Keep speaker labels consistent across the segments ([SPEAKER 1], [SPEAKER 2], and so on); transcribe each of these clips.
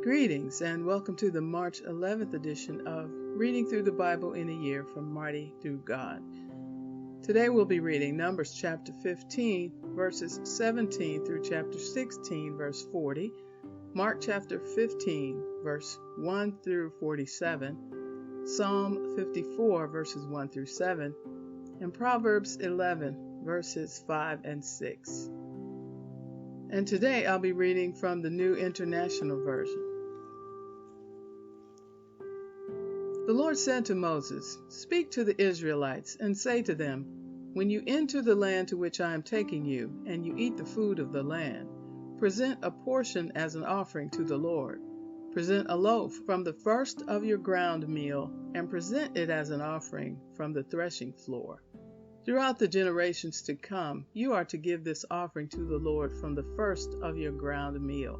[SPEAKER 1] Greetings and welcome to the March 11th edition of Reading Through the Bible in a Year from Marty Through God. Today we'll be reading Numbers chapter 15 verses 17 through chapter 16 verse 40, Mark chapter 15 verse 1 through 47, Psalm 54 verses 1 through 7, and Proverbs 11 verses 5 and 6. And today I'll be reading from the New International Version. The Lord said to Moses, "Speak to the Israelites and say to them, when you enter the land to which I am taking you, and you eat the food of the land, present a portion as an offering to the Lord. Present a loaf from the first of your ground meal, and present it as an offering from the threshing floor. Throughout the generations to come, you are to give this offering to the Lord from the first of your ground meal.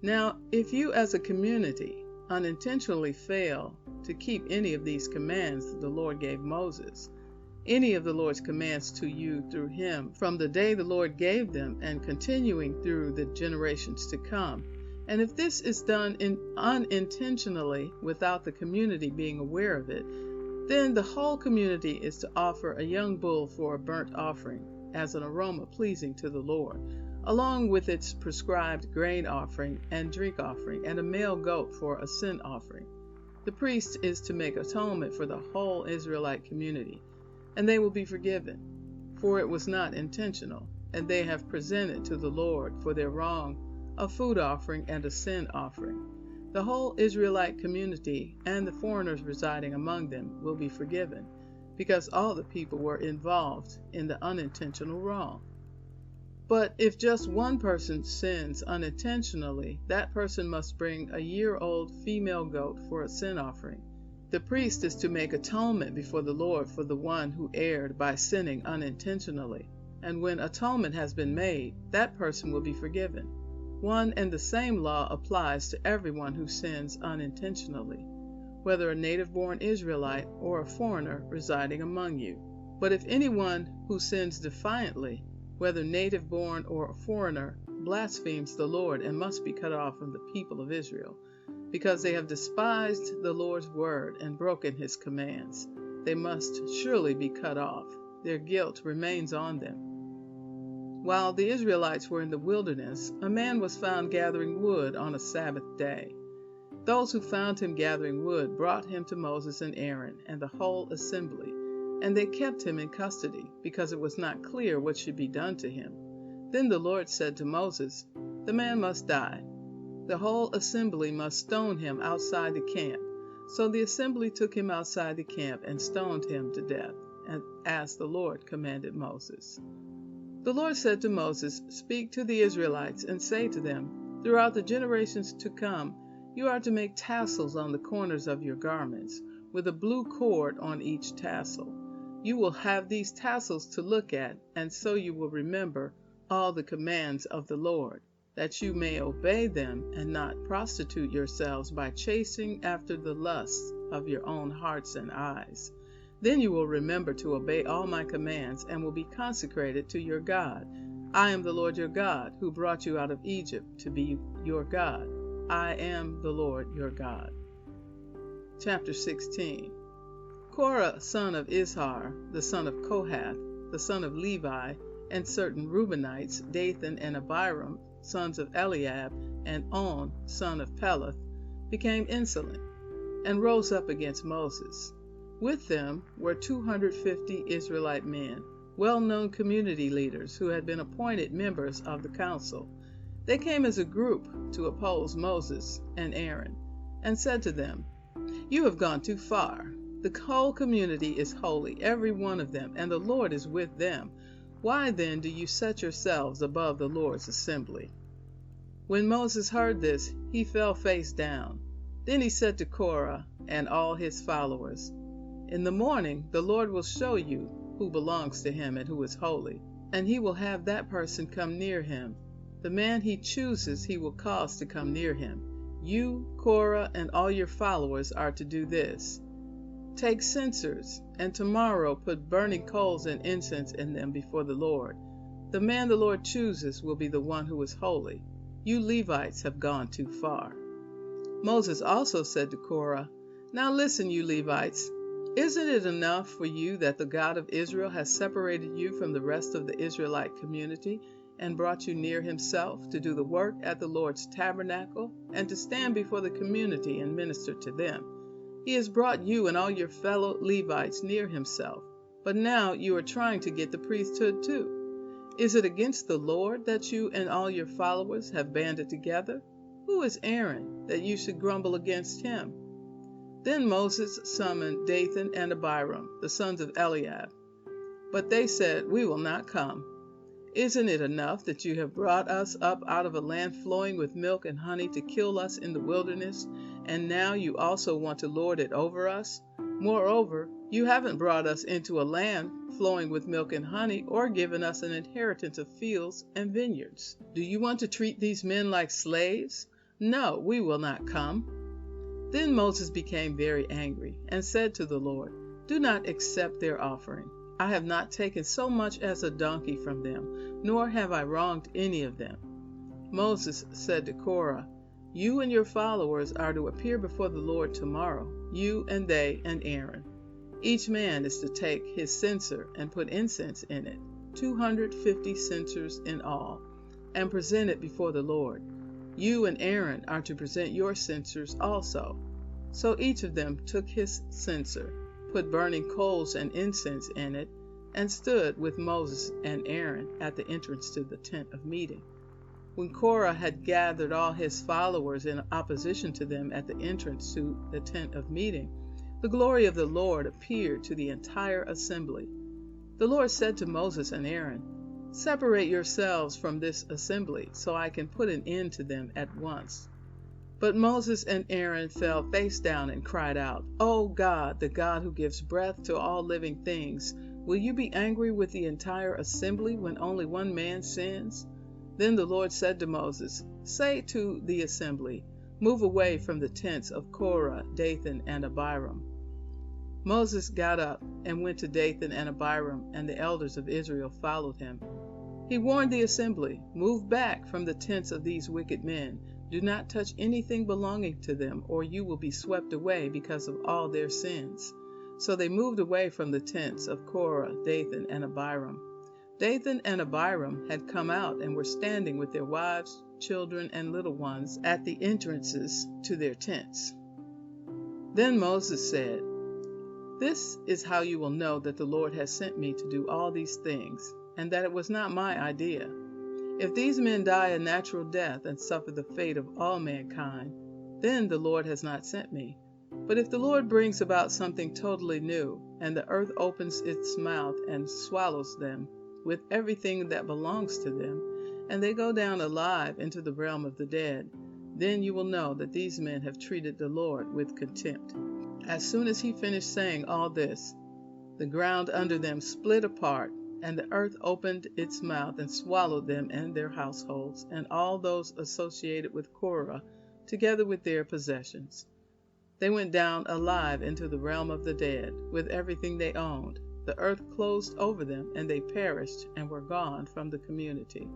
[SPEAKER 1] Now, if you as a community unintentionally fail to keep any of these commands that the Lord gave Moses, any of the Lord's commands to you through him from the day the Lord gave them and continuing through the generations to come, and if this is done unintentionally without the community being aware of it, then the whole community is to offer a young bull for a burnt offering as an aroma pleasing to the Lord, along with its prescribed grain offering and drink offering, and a male goat for a sin offering. The priest is to make atonement for the whole Israelite community, and they will be forgiven, for it was not intentional, and they have presented to the Lord for their wrong a food offering and a sin offering. The whole Israelite community and the foreigners residing among them will be forgiven, because all the people were involved in the unintentional wrong. But if just one person sins unintentionally, that person must bring a year-old female goat for a sin offering. The priest is to make atonement before the Lord for the one who erred by sinning unintentionally, and when atonement has been made, that person will be forgiven. One and the same law applies to everyone who sins unintentionally, whether a native-born Israelite or a foreigner residing among you. But if anyone who sins defiantly, whether native-born or a foreigner, blasphemes the Lord and must be cut off from the people of Israel, because they have despised the Lord's word and broken his commands, they must surely be cut off. Their guilt remains on them. While the Israelites were in the wilderness, a man was found gathering wood on a Sabbath day. Those who found him gathering wood brought him to Moses and Aaron and the whole assembly, and they kept him in custody, because it was not clear what should be done to him. Then the Lord said to Moses, "The man must die. The whole assembly must stone him outside the camp." So the assembly took him outside the camp and stoned him to death, as the Lord commanded Moses. The Lord said to Moses, "Speak to the Israelites and say to them, throughout the generations to come, you are to make tassels on the corners of your garments, with a blue cord on each tassel. You will have these tassels to look at, and so you will remember all the commands of the Lord, that you may obey them and not prostitute yourselves by chasing after the lusts of your own hearts and eyes. Then you will remember to obey all my commands and will be consecrated to your God. I am the Lord your God, who brought you out of Egypt to be your God. I am the Lord your God." Chapter 16. Korah, son of Ishar, the son of Kohath, the son of Levi, and certain Reubenites, Dathan and Abiram, sons of Eliab, and On, son of Peleth, became insolent and rose up against Moses. With them were 250 Israelite men, well-known community leaders who had been appointed members of the council. They came as a group to oppose Moses and Aaron, and said to them, "You have gone too far. The whole community is holy, every one of them, and the Lord is with them. Why then do you set yourselves above the Lord's assembly?" When Moses heard this, he fell face down. Then he said to Korah and all his followers, "In the morning the Lord will show you who belongs to him and who is holy, and he will have that person come near him. The man he chooses he will cause to come near him. You, Korah, and all your followers are to do this. Take censers, and tomorrow put burning coals and incense in them before the Lord. The man the Lord chooses will be the one who is holy. You Levites have gone too far." Moses also said to Korah, "Now listen, you Levites. Isn't it enough for you that the God of Israel has separated you from the rest of the Israelite community and brought you near himself to do the work at the Lord's tabernacle and to stand before the community and minister to them? He has brought you and all your fellow Levites near himself, but now you are trying to get the priesthood too. Is it against the Lord that you and all your followers have banded together? Who is Aaron that you should grumble against him?" Then Moses summoned Dathan and Abiram, the sons of Eliab. But they said, "We will not come. Isn't it enough that you have brought us up out of a land flowing with milk and honey to kill us in the wilderness, and now you also want to lord it over us? Moreover, you haven't brought us into a land flowing with milk and honey or given us an inheritance of fields and vineyards. Do you want to treat these men like slaves? No, we will not come." Then Moses became very angry and said to the Lord, "Do not accept their offering. I have not taken so much as a donkey from them, nor have I wronged any of them." Moses said to Korah, "You and your followers are to appear before the Lord tomorrow, you and they and Aaron. Each man is to take his censer and put incense in it, 250 censers in all, and present it before the Lord. You and Aaron are to present your censers also." So each of them took his censer, put burning coals and incense in it, and stood with Moses and Aaron at the entrance to the tent of meeting. When Korah had gathered all his followers in opposition to them at the entrance to the tent of meeting, the glory of the Lord appeared to the entire assembly. The Lord said to Moses and Aaron, "Separate yourselves from this assembly, so I can put an end to them at once." But Moses and Aaron fell face down and cried out, "O God, the God who gives breath to all living things, will you be angry with the entire assembly when only one man sins?" Then the Lord said to Moses, "Say to the assembly, 'Move away from the tents of Korah, Dathan, and Abiram.'" Moses got up and went to Dathan and Abiram, and the elders of Israel followed him. He warned the assembly, "Move back from the tents of these wicked men. Do not touch anything belonging to them, or you will be swept away because of all their sins." So they moved away from the tents of Korah, Dathan, and Abiram. Dathan and Abiram had come out and were standing with their wives, children, and little ones at the entrances to their tents. Then Moses said, "This is how you will know that the Lord has sent me to do all these things, and that it was not my idea. If these men die a natural death and suffer the fate of all mankind, then the Lord has not sent me. But if the Lord brings about something totally new, and the earth opens its mouth and swallows them with everything that belongs to them, and they go down alive into the realm of the dead, then you will know that these men have treated the Lord with contempt." As soon as he finished saying all this, the ground under them split apart, and the earth opened its mouth and swallowed them and their households, and all those associated with Korah, together with their possessions. They went down alive into the realm of the dead, with everything they owned. The earth closed over them, and they perished and were gone from the community.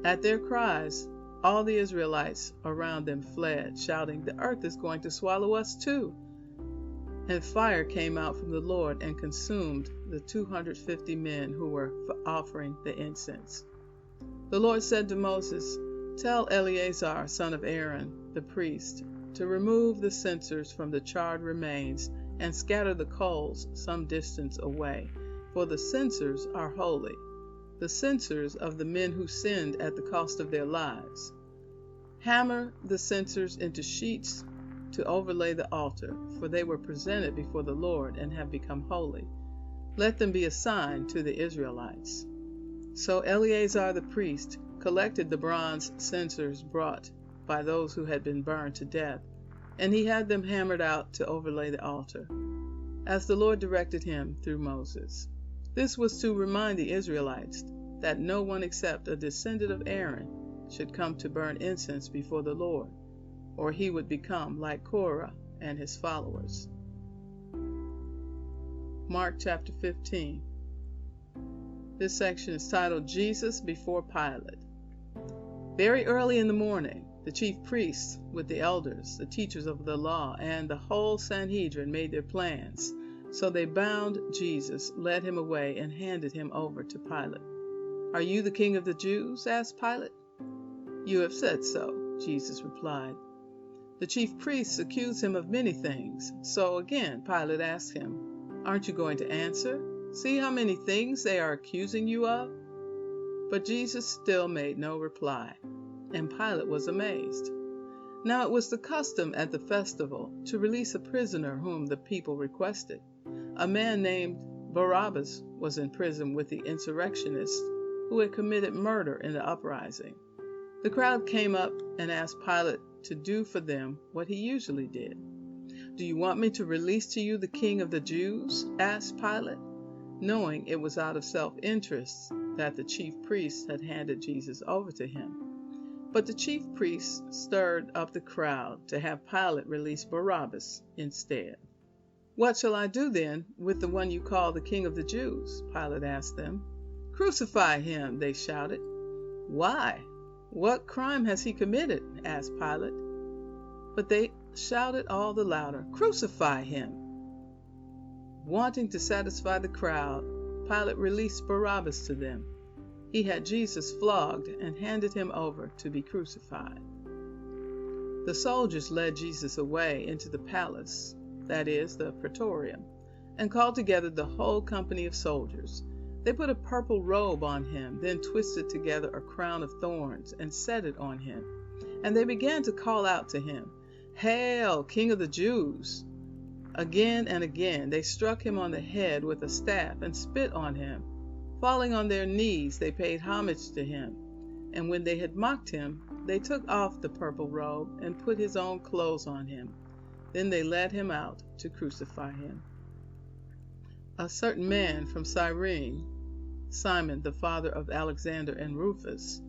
[SPEAKER 1] At their cries, all the Israelites around them fled, shouting, "The earth is going to swallow us too." And fire came out from the Lord and consumed the 250 men who were offering the incense. The Lord said to Moses, "Tell Eleazar, son of Aaron, the priest, to remove the censers from the charred remains and scatter the coals some distance away, for the censers are holy, the censers of the men who sinned at the cost of their lives. Hammer the censers into sheets to overlay the altar, for they were presented before the Lord and have become holy. Let them be a sign to the Israelites." So Eleazar the priest collected the bronze censers brought by those who had been burned to death, and he had them hammered out to overlay the altar, as the Lord directed him through Moses. This was to remind the Israelites that no one except a descendant of Aaron should come to burn incense before the Lord, or he would become like Korah and his followers. Mark chapter 15. This section is titled Jesus Before Pilate. Very early in the morning, The chief priests, with the elders, the teachers of the law, and the whole Sanhedrin made their plans. So they bound Jesus, led him away, and handed him over to Pilate. "Are you the king of the Jews?" asked Pilate. "You have said so," Jesus replied. The chief priests accused him of many things. So again Pilate asked him, "Aren't you going to answer? See how many things they are accusing you of?" But Jesus still made no reply, and Pilate was amazed. Now it was the custom at the festival to release a prisoner whom the people requested. A man named Barabbas was in prison with the insurrectionists who had committed murder in the uprising. The crowd came up and asked Pilate to do for them what he usually did. "Do you want me to release to you the king of the Jews?" asked Pilate, knowing it was out of self-interest that the chief priests had handed Jesus over to him. But the chief priests stirred up the crowd to have Pilate release Barabbas instead. "What shall I do then with the one you call the king of the Jews?" Pilate asked them. "Crucify him," they shouted. "Why? What crime has he committed?" asked Pilate. But they shouted all the louder, "Crucify him!" Wanting to satisfy the crowd, Pilate released Barabbas to them. He had Jesus flogged and handed him over to be crucified. The soldiers led Jesus away into the palace, that is, the praetorium, and called together the whole company of soldiers. They put a purple robe on him, then twisted together a crown of thorns and set it on him. And they began to call out to him, "Hail, King of the Jews!" Again and again they struck him on the head with a staff and spit on him. Falling on their knees, they paid homage to him. And when they had mocked him, they took off the purple robe and put his own clothes on him. Then they led him out to crucify him. A certain man from Cyrene, Simon, the father of Alexander and Rufus,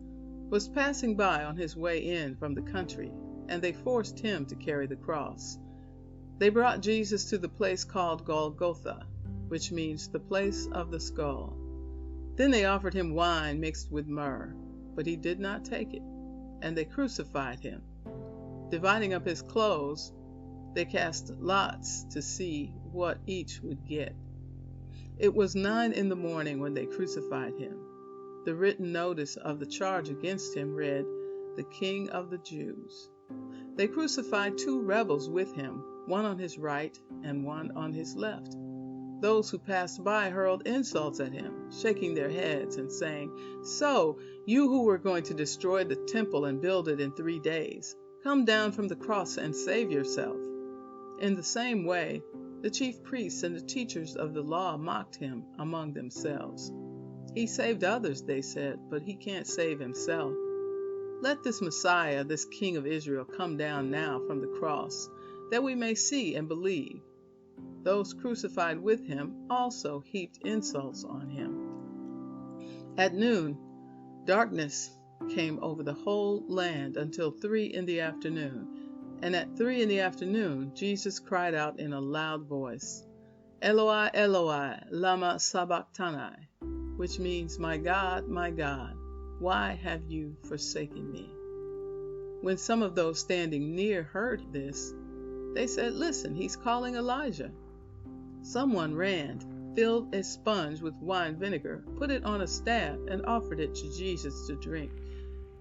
[SPEAKER 1] was passing by on his way in from the country, and they forced him to carry the cross. They brought Jesus to the place called Golgotha, which means the place of the skull. Then they offered him wine mixed with myrrh, but he did not take it, and they crucified him. Dividing up his clothes, they cast lots to see what each would get. It was 9 a.m. when they crucified him. The written notice of the charge against him read, "The King of the Jews." They crucified 2 rebels with him, one on his right and one on his left. Those who passed by hurled insults at him, shaking their heads and saying, "So, you who were going to destroy the temple and build it in 3 days, come down from the cross and save yourself." In the same way, the chief priests and the teachers of the law mocked him among themselves. "He saved others," they said, "but he can't save himself. Let this Messiah, this King of Israel, come down now from the cross, that we may see and believe." Those crucified with him also heaped insults on him. At noon, darkness came over the whole land until 3 in the afternoon. And at 3 in the afternoon, Jesus cried out in a loud voice, "Eloi, Eloi, lama sabachthani," which means, my God, why have you forsaken me?" When some of those standing near heard this, they said, "Listen, he's calling Elijah." Someone ran, filled a sponge with wine vinegar, put it on a staff, and offered it to Jesus to drink.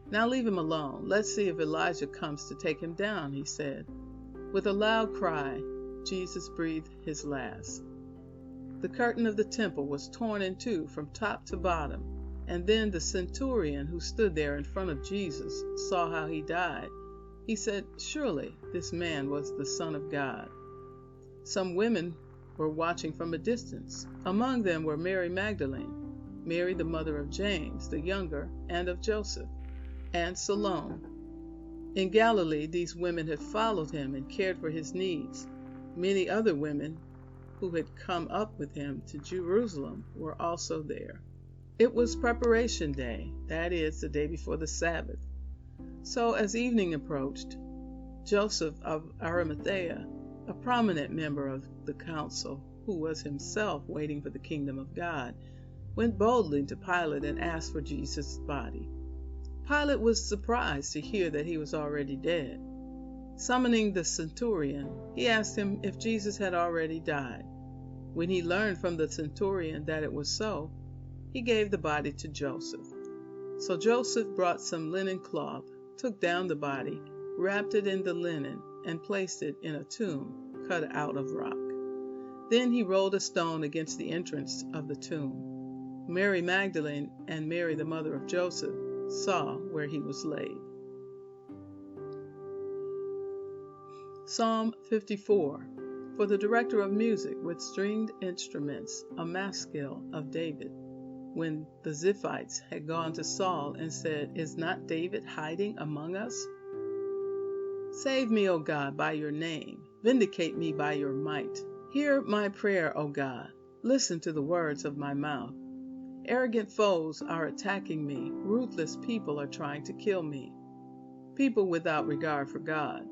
[SPEAKER 1] "Now leave him alone. Let's see if Elijah comes to take him down," he said. With a loud cry, Jesus breathed his last. The curtain of the temple was torn in two from top to bottom, and then the centurion who stood there in front of Jesus saw how he died. He said, "Surely this man was the Son of God." Some women were watching from a distance. Among them were Mary Magdalene, Mary the mother of James the younger and of Joseph, and Salome. In Galilee, these women had followed him and cared for his needs. Many other women who had come up with him to Jerusalem were also there. It was preparation day, that is, the day before the Sabbath. So as evening approached, Joseph of Arimathea, a prominent member of the council, who was himself waiting for the kingdom of God, went boldly to Pilate and asked for Jesus' body. Pilate was surprised to hear that he was already dead. Summoning the centurion, he asked him if Jesus had already died. When he learned from the centurion that it was so, he gave the body to Joseph. So Joseph brought some linen cloth, took down the body, wrapped it in the linen, and placed it in a tomb cut out of rock. Then he rolled a stone against the entrance of the tomb. Mary Magdalene and Mary, the mother of Joseph, saw where he was laid. Psalm 54. For the director of music with stringed instruments, a maskil of David. When the Ziphites had gone to Saul and said, Is not David hiding among us? Save me, O God, by your name. Vindicate me by your might. Hear my prayer, O God. Listen to the words of my mouth. Arrogant foes are attacking me. Ruthless people are trying to kill me. People without regard for God.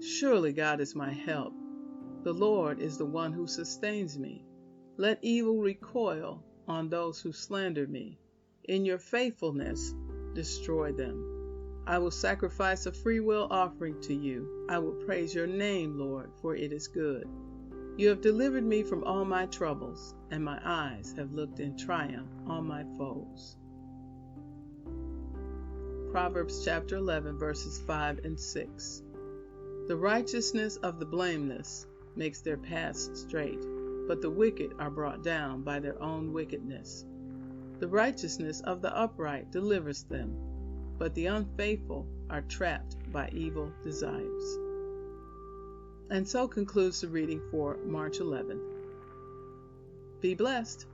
[SPEAKER 1] Surely God is my help. The Lord is the one who sustains me. Let evil recoil on those who slander me. In your faithfulness, destroy them. I will sacrifice a freewill offering to you. I will praise your name, Lord, for it is good. You have delivered me from all my troubles, and my eyes have looked in triumph on my foes. Proverbs chapter 11, verses 5 and 6. The righteousness of the blameless makes their paths straight, but the wicked are brought down by their own wickedness. The righteousness of the upright delivers them, but the unfaithful are trapped by evil desires. And so concludes the reading for March 11th. Be blessed.